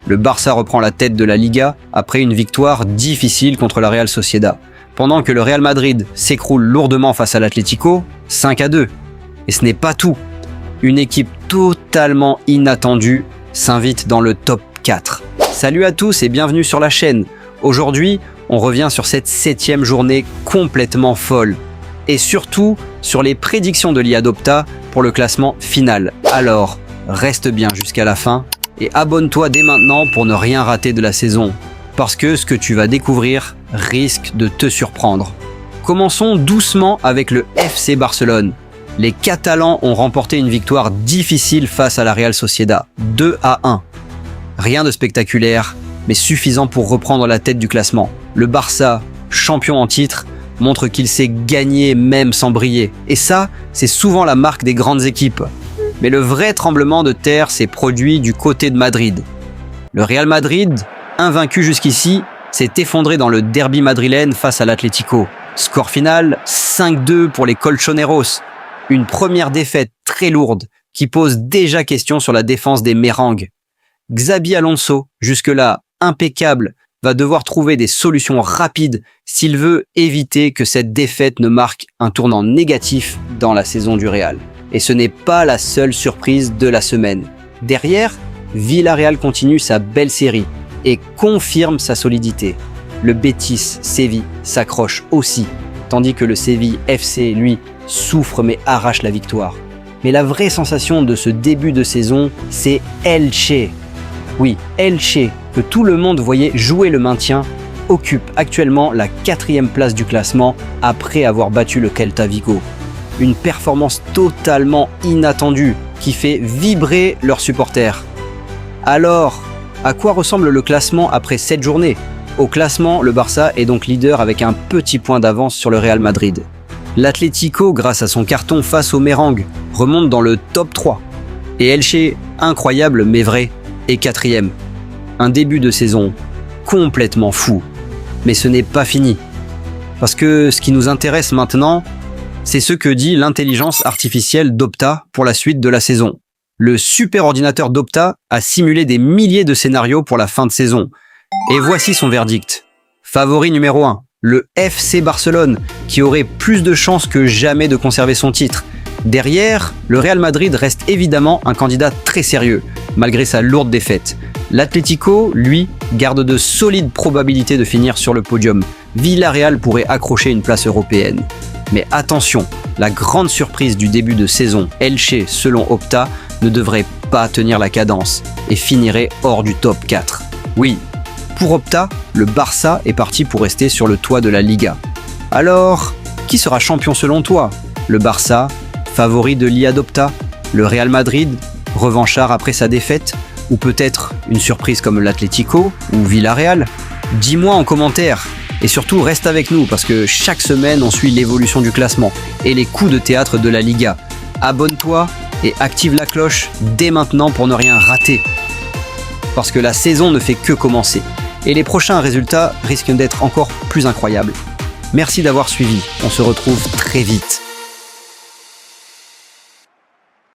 Le Barça reprend la tête de la Liga après une victoire difficile contre la Real Sociedad, pendant que le Real Madrid s'écroule lourdement face à l'Atlético, 5-2. Et ce n'est pas tout. Une équipe totalement inattendue s'invite dans le top 4. Salut à tous et bienvenue sur la chaîne. Aujourd'hui, on revient sur cette 7e journée complètement folle. Et surtout, sur les prédictions de l'IADopta pour le classement final. Alors, reste bien jusqu'à la fin et abonne-toi dès maintenant pour ne rien rater de la saison. Parce que ce que tu vas découvrir risque de te surprendre. Commençons doucement avec le FC Barcelone. Les Catalans ont remporté une victoire difficile face à la Real Sociedad, 2-1. Rien de spectaculaire, mais suffisant pour reprendre la tête du classement. Le Barça, champion en titre, montre qu'il sait gagner même sans briller. Et ça, c'est souvent la marque des grandes équipes. Mais le vrai tremblement de terre s'est produit du côté de Madrid. Le Real Madrid, invaincu jusqu'ici, s'est effondré dans le derby madrilène face à l'Atlético. Score final, 5-2 pour les Colchoneros. Une première défaite très lourde qui pose déjà question sur la défense des Mérengues. Xabi Alonso, jusque-là impeccable, va devoir trouver des solutions rapides s'il veut éviter que cette défaite ne marque un tournant négatif dans la saison du Real. Et ce n'est pas la seule surprise de la semaine. Derrière, Villarreal continue sa belle série et confirme sa solidité. Le Betis Séville s'accroche aussi, tandis que le Séville FC, lui, souffre mais arrache la victoire. Mais la vraie sensation de ce début de saison, c'est Elche. Oui, Elche, que tout le monde voyait jouer le maintien, occupe actuellement la 4e place du classement après avoir battu le Celta Vigo. Une performance totalement inattendue qui fait vibrer leurs supporters. Alors, à quoi ressemble le classement après 7 journées ? Au classement, le Barça est donc leader avec un petit point d'avance sur le Real Madrid. L'Atlético, grâce à son carton face aux Mérengues, remonte dans le top 3. Et Elche, incroyable mais vrai, est 4e. Un début de saison complètement fou. Mais ce n'est pas fini. Parce que ce qui nous intéresse maintenant, c'est ce que dit l'intelligence artificielle d'Opta pour la suite de la saison. Le super ordinateur d'Opta a simulé des milliers de scénarios pour la fin de saison. Et voici son verdict. Favori numéro 1, le FC Barcelone, qui aurait plus de chances que jamais de conserver son titre. Derrière, le Real Madrid reste évidemment un candidat très sérieux, malgré sa lourde défaite. L'Atlético, lui, garde de solides probabilités de finir sur le podium. Villarreal pourrait accrocher une place européenne. Mais attention, la grande surprise du début de saison, Elche, selon Opta, ne devrait pas tenir la cadence et finirait hors du top 4. Oui, pour Opta, le Barça est parti pour rester sur le toit de la Liga. Alors, qui sera champion selon toi ? Le Barça, favori de l'IADopta ? Le Real Madrid, revanchard après sa défaite ? Ou peut-être une surprise comme l'Atlético ou Villarreal ? Dis-moi en commentaire. Et surtout, reste avec nous parce que chaque semaine, on suit l'évolution du classement et les coups de théâtre de la Liga. Abonne-toi et active la cloche dès maintenant pour ne rien rater. Parce que la saison ne fait que commencer. Et les prochains résultats risquent d'être encore plus incroyables. Merci d'avoir suivi. On se retrouve très vite.